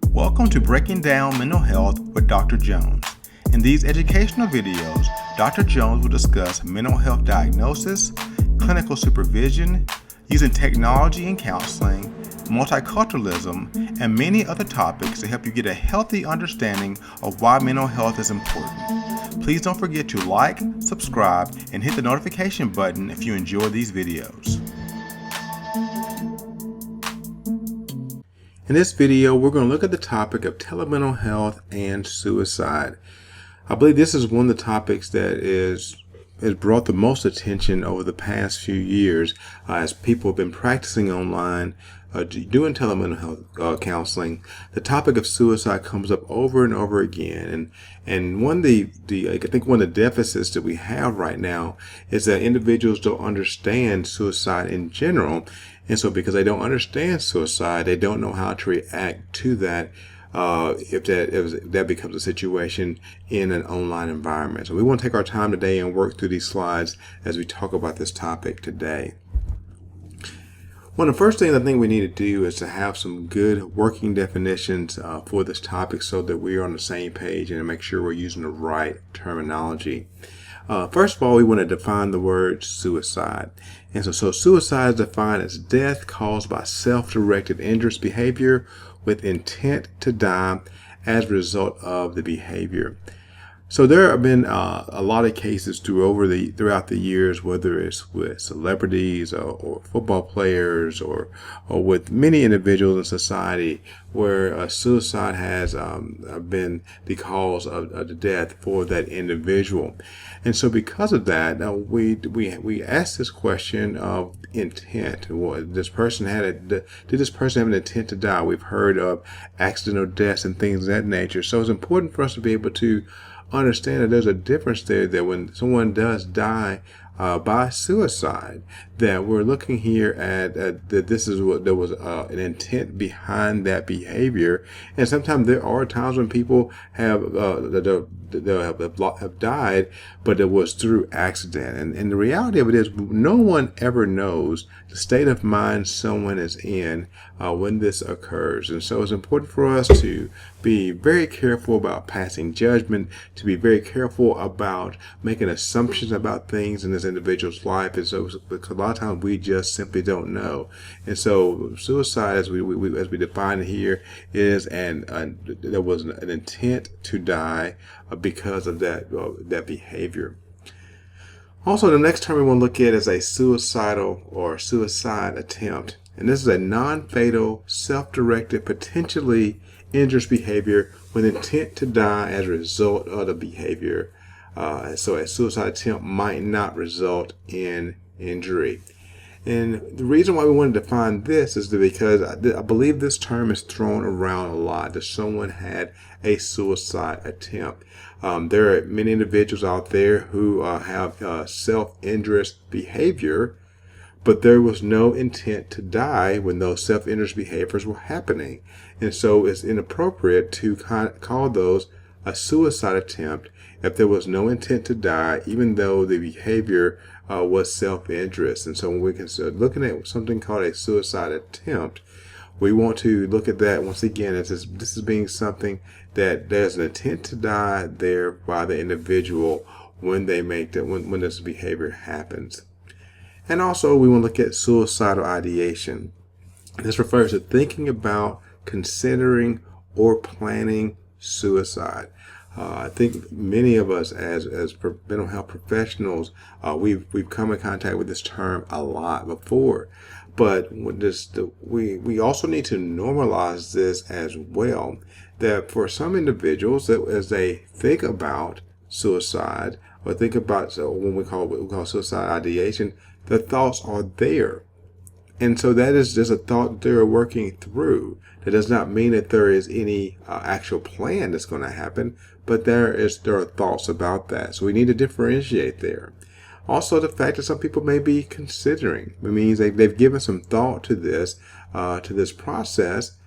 Welcome to Breaking Down Mental Health with Dr. Jones. In these educational videos, Dr. Jones will discuss mental health diagnosis, clinical supervision, using technology in counseling, multiculturalism, and many other topics to help you get a healthy understanding of why mental health is important. Please don't forget to like, subscribe, and hit the notification button if you enjoy these videos. In this video, we're going to look at the topic of telemental health and suicide. I believe this is one of the topics that has brought the most attention over the past few years as people have been practicing online, doing telemental health counseling. The topic of suicide comes up over and over again, and one of I think one of the deficits that we have right now is that individuals don't understand suicide in general, and so because they don't understand suicide, they don't know how to react to that. If that becomes a situation in an online environment. So we want to take our time today and work through these slides as we talk about this topic today. One of the first things I think we need to do is to have some good working definitions for this topic so that we are on the same page and to make sure we're using the right terminology. First of all, we want to define the word suicide. And so suicide is defined as death caused by self-directed injurious behavior with intent to die as a result of the behavior. So there have been a lot of cases throughout the years, whether it's with celebrities or football players or with many individuals in society, where suicide has been the cause of the death for that individual. And so because of that, we ask this question of intent. Did this person have an intent to die? We've heard of accidental deaths and things of that nature. So it's important for us to be able to understand that there's a difference there, that when someone does die by suicide, that we're looking here at that this is what there was an intent behind that behavior. And sometimes there are times when people have died, but it was through accident. And the reality of it is, no one ever knows the state of mind someone is in when this occurs. And so it's important for us to be very careful about passing judgment, to be very careful about making assumptions about things in this individual's life. And so because a lot of times we just simply don't know. And so suicide, as we define it here, is there was an intent to die because of that behavior. Also, the next term we want to look at is a suicidal or suicide attempt. And this is a non-fatal, self-directed, potentially injurious behavior with intent to die as a result of the behavior. So a suicide attempt might not result in injury. And the reason why we want to define this is because I believe this term is thrown around a lot, that someone had a suicide attempt. There are many individuals out there who have self-injurious behavior, but there was no intent to die when those self-injurious behaviors were happening. And so it's inappropriate to call those a suicide attempt if there was no intent to die, even though the behavior was self-injurious. And so when we consider looking at something called a suicide attempt, we want to look at that once again as this is being something that there's an intent to die there by the individual when they make that when this behavior happens. And also we want to look at suicidal ideation. This refers to thinking about, considering, or planning suicide. I think many of us as mental health professionals, we've come in contact with this term a lot before. But we also need to normalize this as well, that for some individuals, that as they think about suicide or think about what we call suicide ideation, the thoughts are there. And so that is just a thought they're working through. That does not mean that there is any actual plan that's going to happen, but there are thoughts about that. So we need to differentiate there. Also, the fact that some people may be considering, it means they've given some thought to this process,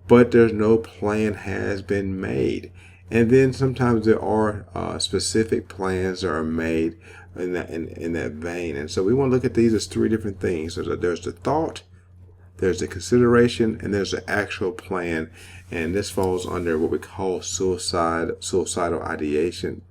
but there's no plan has been made. And then sometimes there are specific plans that are made in that vein. And so we want to look at these as three different things. There's the thought, there's the consideration, and there's the actual plan. And this falls under what we call suicidal ideation.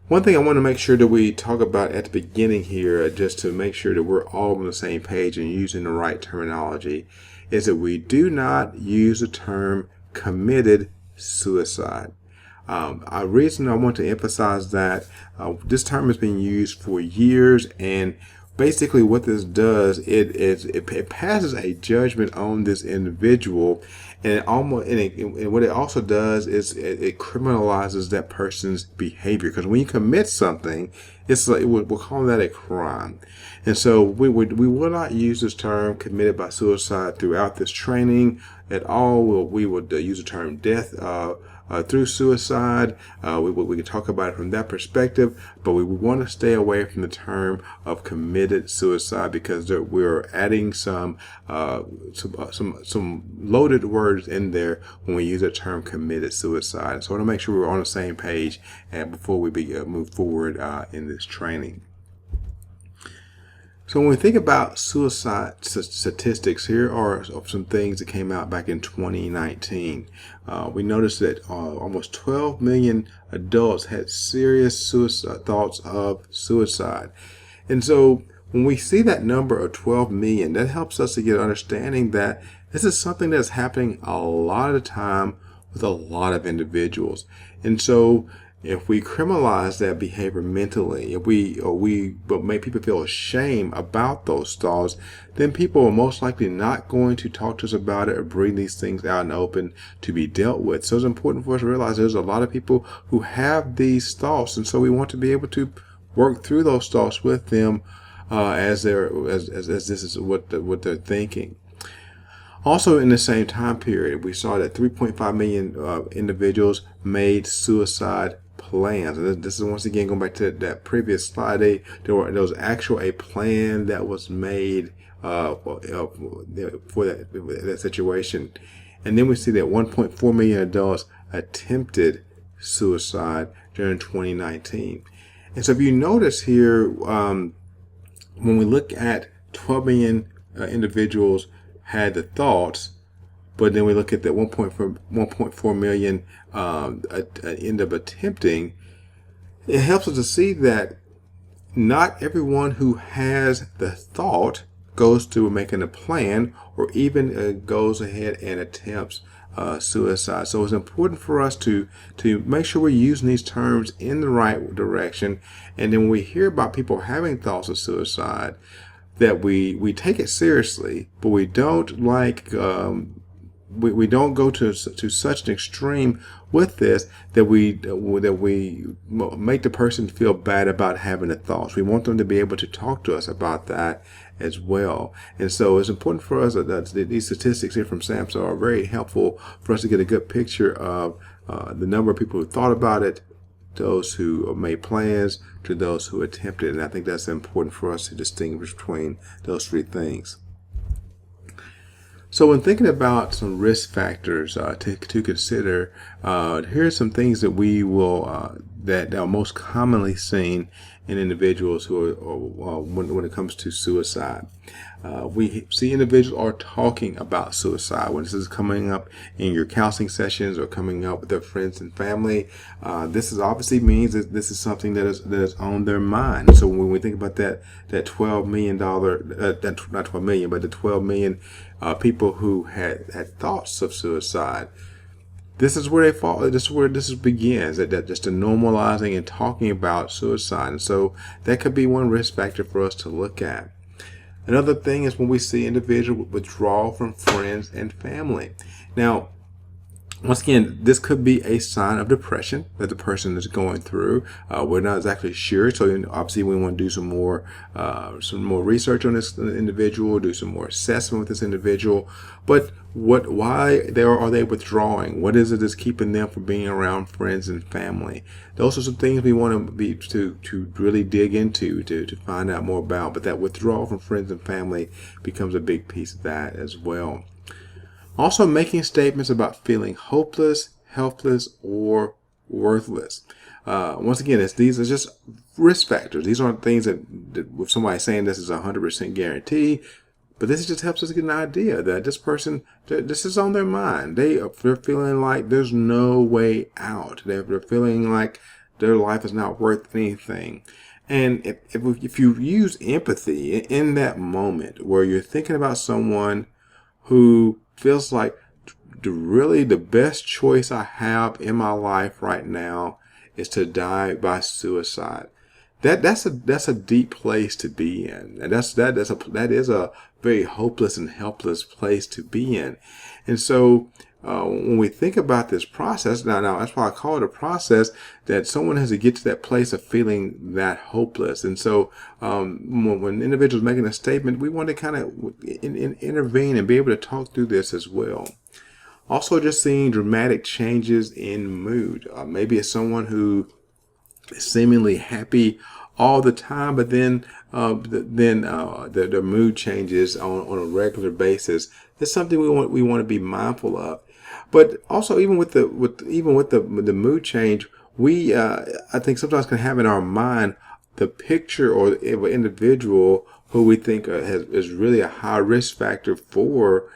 One thing I want to make sure that we talk about at the beginning here, just to make sure that we're all on the same page and using the right terminology, is that we do not use the term committed suicide. A reason I want to emphasize that this term has been used for years, and basically what this does, it passes a judgment on this individual, and what it also does is it criminalizes that person's behavior. Because when you commit something, it's like we'll call that a crime. And so we will not use this term committed by suicide throughout this training at all. We would use the term death through suicide. We can talk about it from that perspective, but we want to stay away from the term of committed suicide, because we're adding some loaded words in there when we use the term committed suicide. So I want to make sure we're on the same page and before we move forward in this training. So when we think about suicide statistics, here are some things that came out back in 2019. We noticed that almost 12 million adults had serious thoughts of suicide. And so when we see that number of 12 million, that helps us to get an understanding that this is something that's happening a lot of the time with a lot of individuals. And so if we criminalize that behavior mentally, if we make people feel ashamed about those thoughts, then people are most likely not going to talk to us about it or bring these things out in the open to be dealt with. So it's important for us to realize there's a lot of people who have these thoughts, and so we want to be able to work through those thoughts with them as this is what they're thinking. Also, in the same time period, we saw that 3.5 million individuals made suicide plans. And this is once again going back to that previous slide. There was actually a plan that was made for that situation. And then we see that 1.4 million adults attempted suicide during 2019. And so if you notice here, when we look at 12 million individuals had the thoughts, but then we look at that 1.4 million end up attempting, it helps us to see that not everyone who has the thought goes through making a plan or even goes ahead and attempts suicide. So it's important for us to make sure we're using these terms in the right direction. And then when we hear about people having thoughts of suicide, that we take it seriously, but we don't we don't go to such an extreme with this that we make the person feel bad about having the thoughts. We want them to be able to talk to us about that as well. And so it's important for us that these statistics here from SAMHSA are very helpful for us to get a good picture of the number of people who thought about it, those who made plans, to those who attempted. And I think that's important for us to distinguish between those three things. So when thinking about some risk factors to consider, here's some things that we will that are most commonly seen in individuals who are when it comes to suicide. We see individuals are talking about suicide. When this is coming up in your counseling sessions or coming up with their friends and family, this is obviously means that this is something that is on their mind. So when we think about that $12 million, not 12 million, but the 12 million people who had thoughts of suicide, this is where they fall. This is where this begins. That just the normalizing and talking about suicide. And so that could be one risk factor for us to look at. Another thing is when we see individuals withdraw from friends and family. Now, once again, this could be a sign of depression that the person is going through. We're not exactly sure, so obviously we want to do some more research on this individual, do some more assessment with this individual. But why are they withdrawing? What is it that's keeping them from being around friends and family? Those are some things we want to really dig into to find out more about. But that withdrawal from friends and family becomes a big piece of that as well. Also, making statements about feeling hopeless, helpless, or worthless. Once again, these are just risk factors. These aren't things that if somebody's saying this is 100% guarantee, But this just helps us get an idea that this person, this is on their mind. They're feeling like there's no way out. They're feeling like their life is not worth anything. And if you use empathy in that moment where you're thinking about someone who feels like really the best choice I have in my life right now is to die by suicide. That's a deep place to be in, and that is a very hopeless and helpless place to be in. And so when we think about this process, now that's why I call it a process, that someone has to get to that place of feeling that hopeless. And so when individuals making a statement, we want to kind of intervene and be able to talk through this as well. Also, just seeing dramatic changes in mood. Maybe it's someone who is seemingly happy all the time, but then their mood changes on a regular basis. That's something we want to be mindful of. But also, even with the mood change, we I think sometimes can have in our mind the picture or of an individual who we think is really a high risk factor for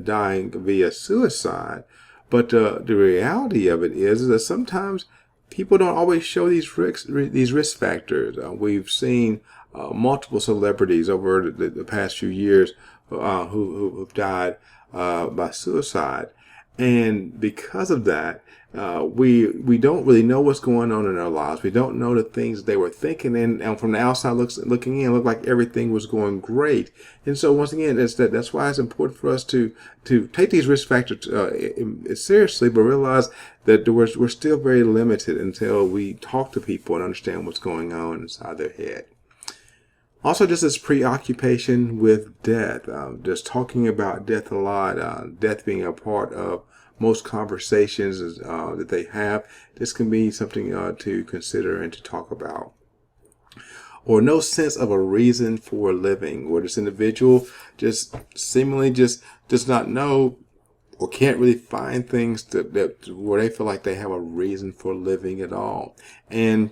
dying via suicide. But the reality of it is that sometimes people don't always show these risk factors. We've seen multiple celebrities over the past few years who've died by suicide, and because of that, we don't really know what's going on in their lives. We don't know the things they were thinking, and from the outside looking in, it looked like everything was going great. And so once again, that's why it's important for us to take these risk factors seriously, but realize that we're still very limited until we talk to people and understand what's going on inside their head. Also, just this preoccupation with death, just talking about death a lot, death being a part of most conversations that they have. This can be something to consider and to talk about. Or no sense of a reason for living, where this individual just seemingly just does not know or can't really find things that where they feel like they have a reason for living at all. And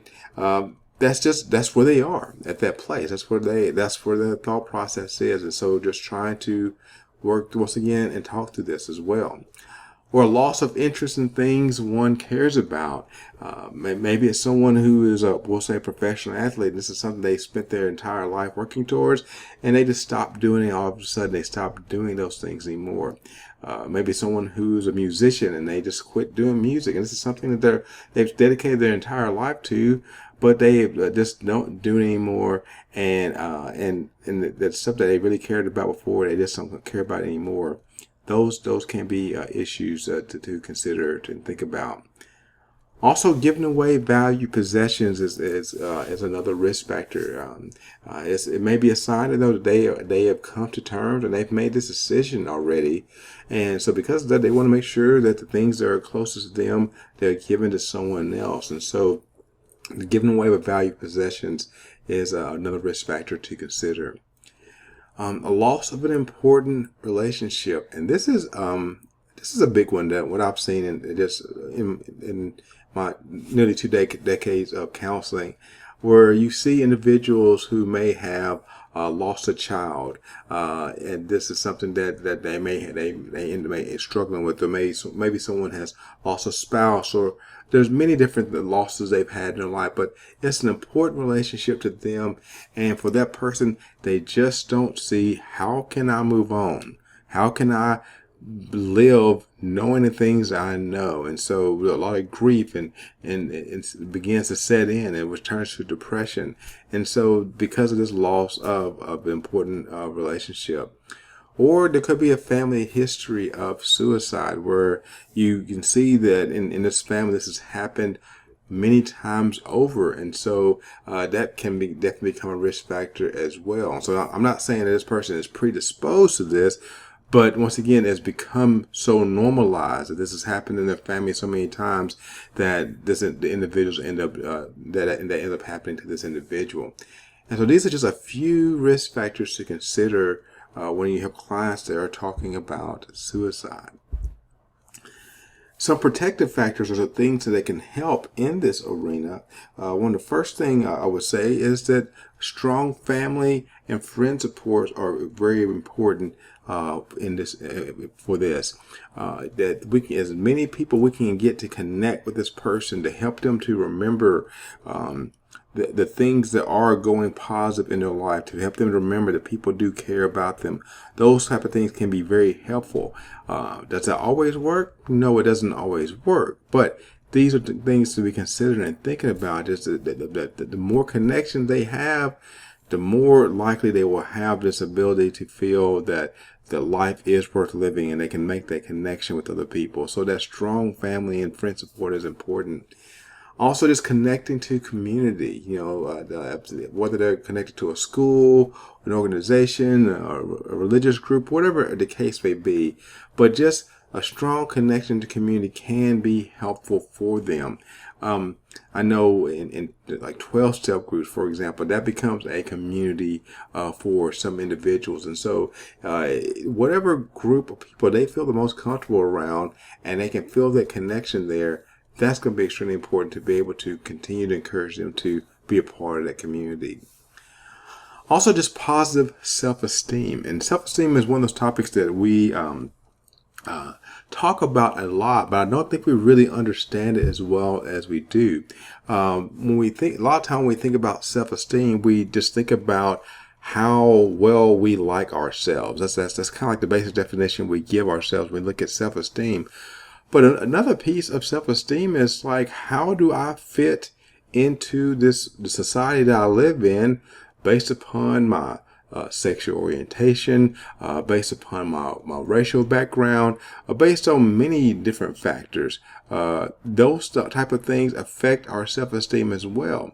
that's where they are at that place. That's where the thought process is. And so just trying to work once again and talk through this as well. Or a loss of interest in things one cares about. Maybe it's someone who is we'll say, a professional athlete. This is something they spent their entire life working towards, and they just stopped doing it. All of a sudden, they stopped doing those things anymore. Maybe someone who's a musician and they just quit doing music, and this is something that they've dedicated their entire life to, but they just don't do it anymore. And that's something they really cared about before. They just don't care about it anymore. Those can be issues to consider, to think about. Also, giving away valued possessions is another risk factor. It may be a sign that they have come to terms and they've made this decision already, and so because of that, they want to make sure that the things that are closest to them, they're given to someone else. And so, the giving away of valued possessions is another risk factor to consider. A loss of an important relationship, and this is a big one, that what I've seen in my nearly 2 decades of counseling, where you see individuals who may have lost a child, and this is something that they may struggling with, or maybe someone has lost a spouse, or there's many different losses they've had in their life, but it's an important relationship to them, and for that person, they just don't see, how can I move on? How can I live knowing the things I know? And so a lot of grief and it begins to set in, and it turns to depression. And so because of this loss of an important relationship. Or there could be a family history of suicide, where you can see that in this family this has happened many times over, and so that can definitely become a risk factor as well. So I'm not saying that this person is predisposed to this, but once again, it's become so normalized that this has happened in their family so many times that the individuals end up that end up happening to this individual. And so these are just a few risk factors to consider when you have clients that are talking about suicide. Some protective factors are the things that can help in this arena. One of the first thing I would say is that strong family and friend supports are very important in this for this. That we can, as many people we can get to connect with this person to help them to remember the things that are going positive in their life, to help them to remember that people do care about them. Those type of things can be very helpful. Does that always work? No, it doesn't always work. But these are the things to be considered and thinking about. Is the more connection they have, the more likely they will have this ability to feel that life is worth living, and they can make that connection with other people. So that strong family and friend support is important. Also, just connecting to community, whether they're connected to a school, an organization, a religious group, whatever the case may be. But just a strong connection to community can be helpful for them. I know in like 12-step groups, for example, that becomes a community for some individuals. And so whatever group of people they feel the most comfortable around and they can feel that connection there, that's going to be extremely important to be able to continue to encourage them to be a part of that community. Also, just positive self-esteem. And self-esteem is one of those topics that we talk about a lot, but I don't think we really understand it as well as we do. When we think, a lot of time when we think about self-esteem, we just think about how well we like ourselves. That's kind of like the basic definition we give ourselves when we look at self-esteem. But another piece of self-esteem is like, how do I fit into the society that I live in based upon my sexual orientation, based upon my racial background, based on many different factors. Those type of things affect our self-esteem as well.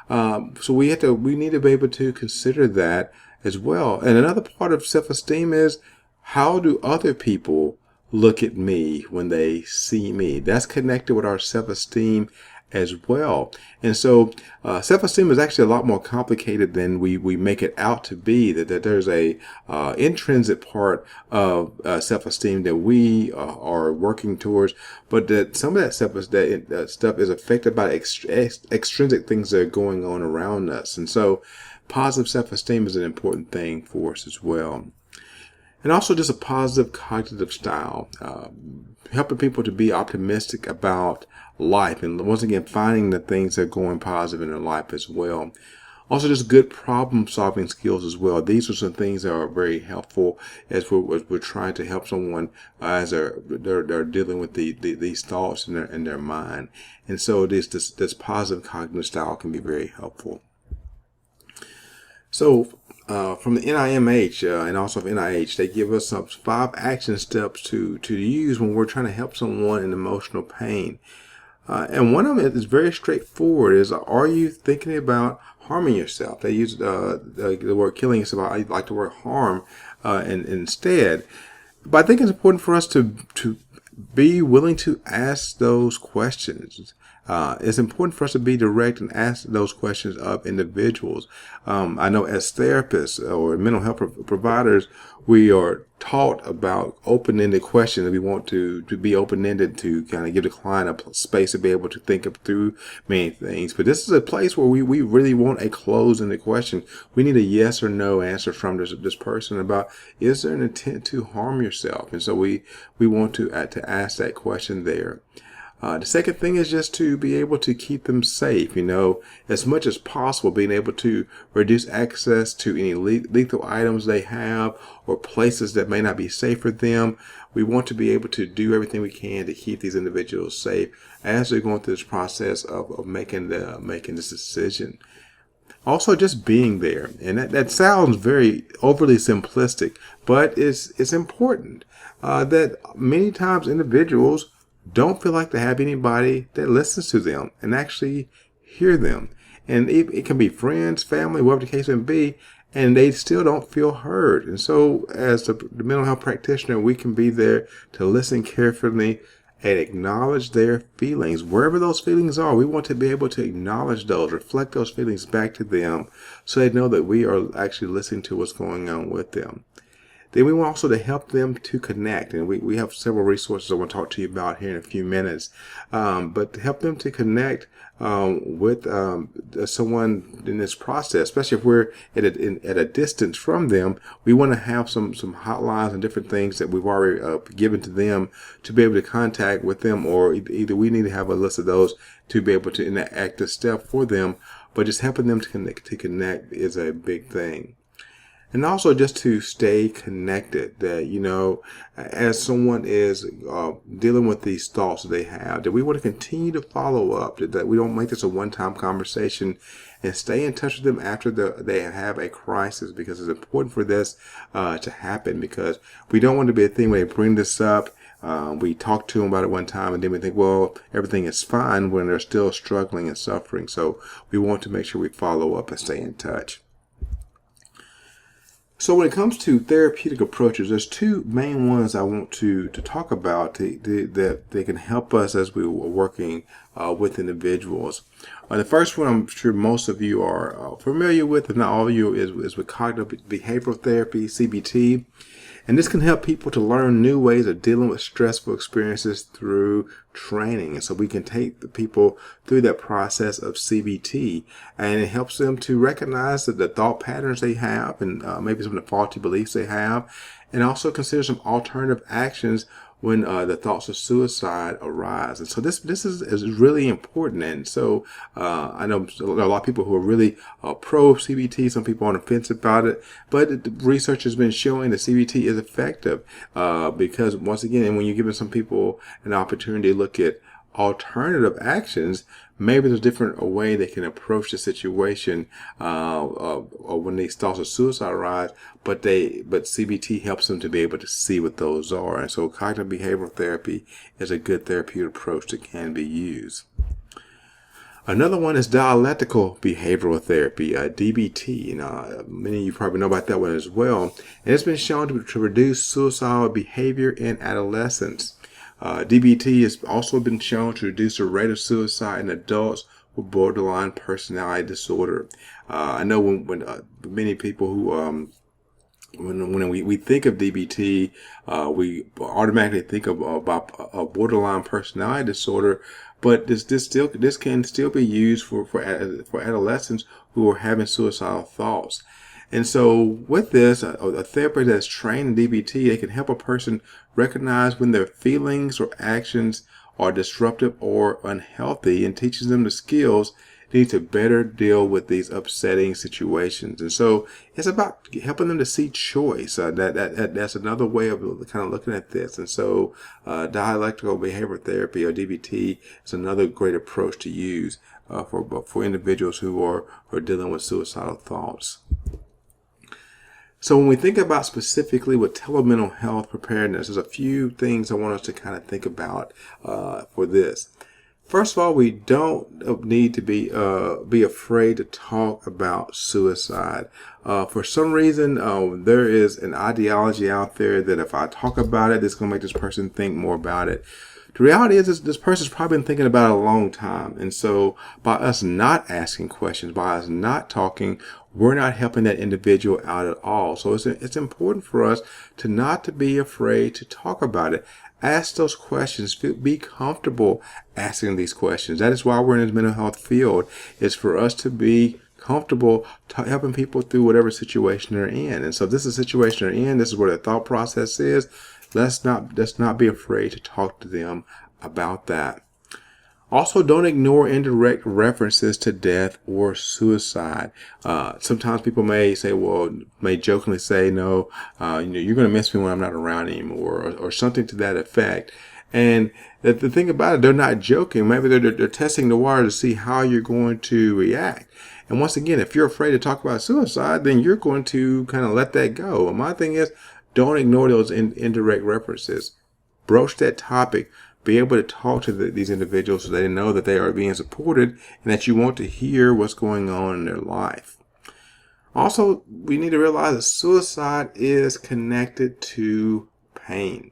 So we need to be able to consider that as well. And another part of self-esteem is, how do other people look at me when they see me? That's connected with our self-esteem as well. And so self-esteem is actually a lot more complicated than we make it out to be. That there's a intrinsic part of self-esteem that we are working towards, but that some of that stuff is affected by extrinsic things that are going on around us. And so positive self-esteem is an important thing for us as well. And also just a positive cognitive style, helping people to be optimistic about life. And once again, finding the things that are going positive in their life as well. Also just good problem solving skills as well. These are some things that are very helpful as we're trying to help someone as they're dealing with these thoughts in their mind. And so this positive cognitive style can be very helpful. So from the NIMH and also from NIH, they give us some 5 action steps to use when we're trying to help someone in emotional pain. And one of them is very straightforward. Is, are you thinking about harming yourself? They use the word killing yourself. I like the word harm instead. But I think it's important for us to be willing to ask those questions. It's important for us to be direct and ask those questions of individuals. I know as therapists or mental health providers, we are taught about open-ended questions. We want to be open-ended to kind of give the client a space to be able to think through many things. But this is a place where we really want a closed-ended question. We need a yes or no answer from this person about, is there an intent to harm yourself? And so we want to ask that question there. The second thing is just to be able to keep them safe, as much as possible, being able to reduce access to any lethal items they have or places that may not be safe for them. We want to be able to do everything we can to keep these individuals safe as they're going through this process of making this decision. Also, just being there, and that sounds very overly simplistic, but it's important that many times individuals don't feel like they have anybody that listens to them and actually hear them. And it can be friends, family, whatever the case may be, and they still don't feel heard. And so as the mental health practitioner, we can be there to listen carefully and acknowledge their feelings. Wherever those feelings are, we want to be able to acknowledge those, reflect those feelings back to them so they know that we are actually listening to what's going on with them. Then we want also to help them to connect. And we have several resources I want to talk to you about here in a few minutes. But to help them to connect with someone in this process, especially if we're at a distance from them, we want to have some hotlines and different things that we've already given to them to be able to contact with them, or either we need to have a list of those to be able to enact a step for them, but just helping them to connect is a big thing. And also just to stay connected, that, as someone is dealing with these thoughts that they have, that we want to continue to follow up, that we don't make this a one-time conversation, and stay in touch with them after they have a crisis, because it's important for this to happen, because we don't want to be a thing where they bring this up, we talk to them about it one time, and then we think, well, everything is fine, when they're still struggling and suffering. So we want to make sure we follow up and stay in touch. So when it comes to therapeutic approaches, there's two main ones I want to talk about that they can help us as we are working with individuals. The first one I'm sure most of you are familiar with, if not all of you, is with cognitive behavioral therapy, CBT. And this can help people to learn new ways of dealing with stressful experiences through training. And so we can take the people through that process of CBT, and it helps them to recognize that the thought patterns they have, and maybe some of the faulty beliefs they have, and also consider some alternative actions when the thoughts of suicide arise. And so this is really important. And so I know a lot of people who are really pro CBT, some people on the fence about it, but the research has been showing that CBT is effective because, once again, when you're giving some people an opportunity to look at alternative actions, maybe there's a different way they can approach the situation or when these thoughts of suicide arise, but CBT helps them to be able to see what those are. And so cognitive behavioral therapy is a good therapeutic approach that can be used. Another one is dialectical behavioral therapy, DBT. Many of you probably know about that one as well. And it's been shown to reduce suicidal behavior in adolescents. DBT has also been shown to reduce the rate of suicide in adults with borderline personality disorder. I know when many people who when we think of DBT, we automatically think about a borderline personality disorder, but this can still be used for adolescents who are having suicidal thoughts. And so with this, a therapist that's trained in DBT, they can help a person recognize when their feelings or actions are disruptive or unhealthy, and teaches them the skills they need to better deal with these upsetting situations. And so it's about helping them to see choice. That's another way of kind of looking at this. And so dialectical behavioral therapy, or DBT, is another great approach to use for individuals who are dealing with suicidal thoughts. So when we think about specifically with telemental health preparedness, there's a few things I want us to kind of think about for this. First of all, we don't need to be afraid to talk about suicide. For some reason, there is an ideology out there that if I talk about it, it's going to make this person think more about it. The reality is this person's probably been thinking about it a long time. And so by us not asking questions, by us not talking, we're not helping that individual out at all. So it's important for us to be afraid to talk about it. Ask those questions. Be comfortable asking these questions. That is why we're in this mental health field, is for us to be comfortable helping people through whatever situation they're in. And so if this is a situation they're in, this is where the thought process is. Let's not be afraid to talk to them about that. Also, don't ignore indirect references to death or suicide. Sometimes people may jokingly say, no, you're going to miss me when I'm not around anymore, or something to that effect. And the thing about it, they're not joking. Maybe they're testing the water to see how you're going to react. And once again, if you're afraid to talk about suicide, then you're going to kind of let that go. And my thing is, don't ignore those indirect references. Broach that topic. Be able to talk to these individuals so they know that they are being supported and that you want to hear what's going on in their life. Also, we need to realize that suicide is connected to pain.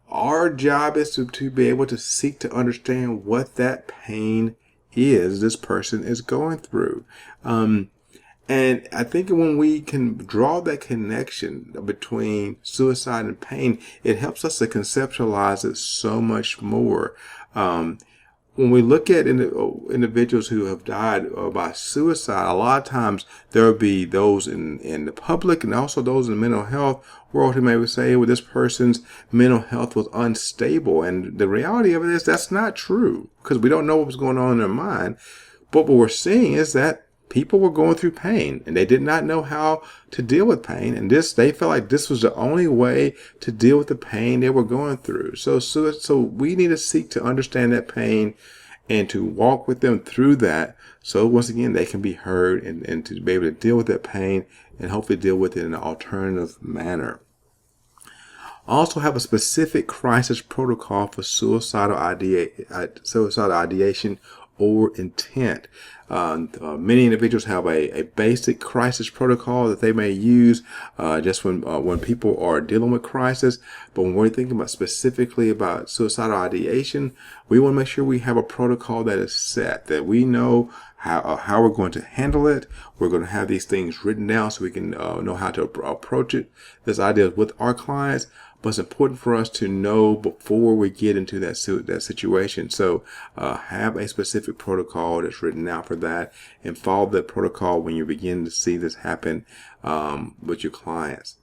Our job is to be able to seek to understand what that pain is this person is going through. And I think when we can draw that connection between suicide and pain, it helps us to conceptualize it so much more. When we look at individuals who have died by suicide, a lot of times there will be those in the public and also those in the mental health world who may say, well, this person's mental health was unstable. And the reality of it is that's not true, because we don't know what was going on in their mind. But what we're seeing is that people were going through pain and they did not know how to deal with pain. And they felt like this was the only way to deal with the pain they were going through. So we need to seek to understand that pain and to walk with them through that. So once again, they can be heard and to be able to deal with that pain and hopefully deal with it in an alternative manner. Also have a specific crisis protocol for suicidal ideation or intent. Many individuals have a basic crisis protocol that they may use just when people are dealing with crisis. But when we're thinking about specifically about suicidal ideation, we want to make sure we have a protocol that is set, that we know how we're going to handle it. We're going to have these things written down so we can know how to approach it. This idea with our clients. But it's important for us to know before we get into that situation. So have a specific protocol that's written out for that, and follow that protocol when you begin to see this happen with your clients.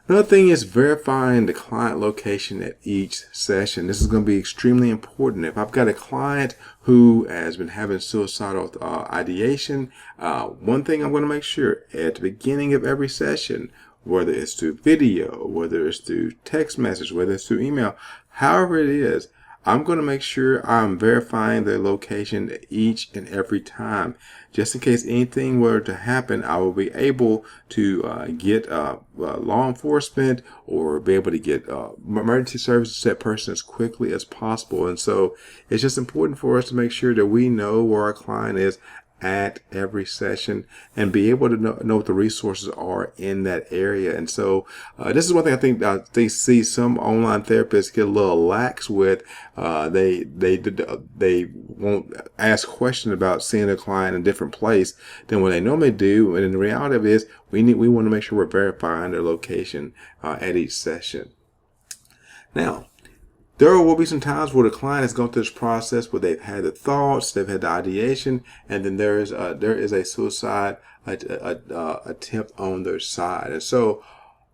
Another thing is verifying the client location at each session. This is going to be extremely important. If I've got a client who has been having suicidal ideation, one thing I'm going to make sure at the beginning of every session, whether it's through video, whether it's through text message, whether it's through email, however it is, I'm going to make sure I'm verifying their location each and every time. Just in case anything were to happen, I will be able to get law enforcement or be able to get emergency services to that person as quickly as possible. And so it's just important for us to make sure that we know where our client is at every session and be able to know what the resources are in that area. And so this is one thing I think they see some online therapists get a little lax with. They won't ask questions about seeing a client in a different place than what they normally do. And the reality of it is we want to make sure we're verifying their location at each session. Now, there will be some times where the client has gone through this process where they've had the thoughts, they've had the ideation, and then there is a suicide attempt on their side. And so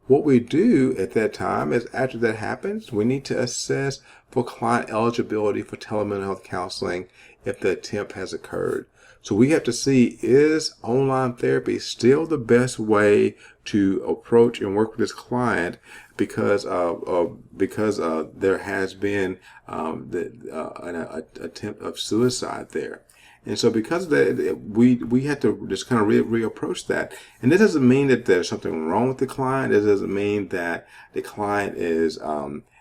what we do at that time is, after that happens, we need to assess for client eligibility for telemental health counseling if the attempt has occurred. So we have to see, is online therapy still the best way to approach and work with this client, because there has been an attempt of suicide there. And so because of that, we have to just kind of reapproach that. And this doesn't mean that there's something wrong with the client. It doesn't mean that the client is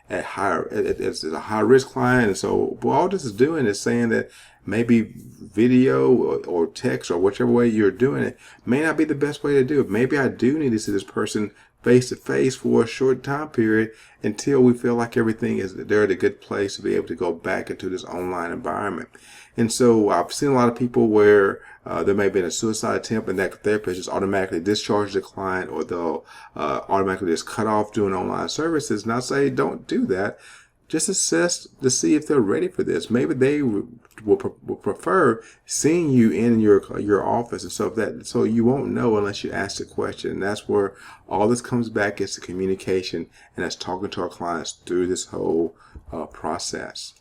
it's a high risk client. And so what all this is doing is saying that maybe video or text or whichever way you're doing it may not be the best way to do it. Maybe I do need to see this person face to face for a short time period until we feel like everything is they're at a good place to be able to go back into this online environment. And so I've seen a lot of people where there may have been a suicide attempt and that therapist just automatically discharge the client, or they'll automatically just cut off doing online services. And I say, don't do that. Just assess to see if they're ready for this. Maybe they will prefer seeing you in your office, and so you won't know unless you ask the question. And that's where all this comes back, is the communication, and that's talking to our clients through this whole process.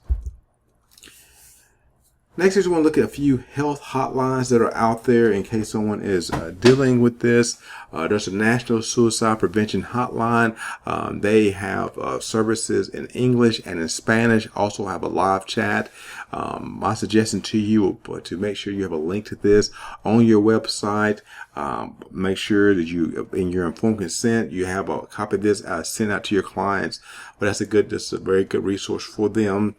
Next is we want to look at a few health hotlines that are out there in case someone is dealing with this. There's a National Suicide Prevention Hotline. They have services in English and in Spanish. Also have a live chat. My suggestion to you to make sure you have a link to this on your website. Make sure that you, in your informed consent, you have a copy of this sent out to your clients. But that's a very good resource for them.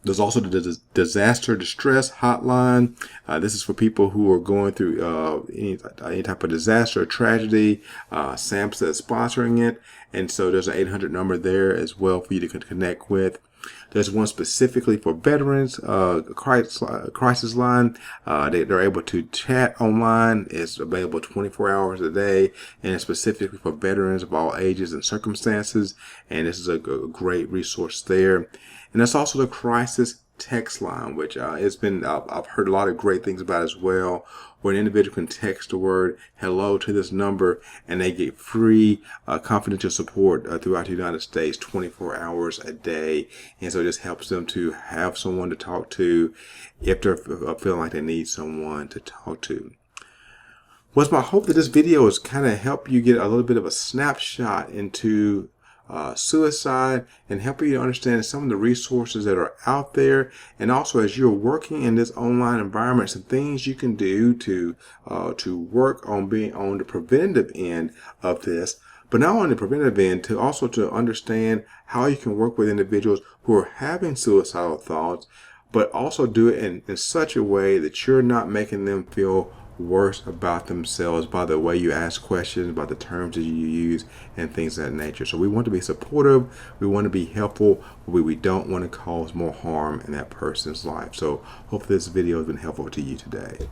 There's also the disaster distress hotline. This is for people who are going through any type of disaster or tragedy. SAMHSA is sponsoring it. And so there's an 800 number there as well for you to connect with. There's one specifically for veterans, crisis line. They're able to chat online. It's available 24 hours a day, and it's specifically for veterans of all ages and circumstances. And this is a great resource there. And that's also the crisis text line, which I've heard a lot of great things about as well, where an individual can text the word hello to this number and they get free confidential support throughout the United States 24 hours a day. And so it just helps them to have someone to talk to if they're feeling like they need someone to talk to. Well, it's my hope that this video is kind of help you get a little bit of a snapshot into suicide and help you to understand some of the resources that are out there, and also as you're working in this online environment, some things you can do to work on being on the preventative end of this. But not only the preventative end, to also to understand how you can work with individuals who are having suicidal thoughts, but also do it in such a way that you're not making them feel worse about themselves by the way you ask questions, by the terms that you use, and things of that nature. So we want to be supportive, we want to be helpful, but we don't want to cause more harm in that person's life. So hopefully this video has been helpful to you today.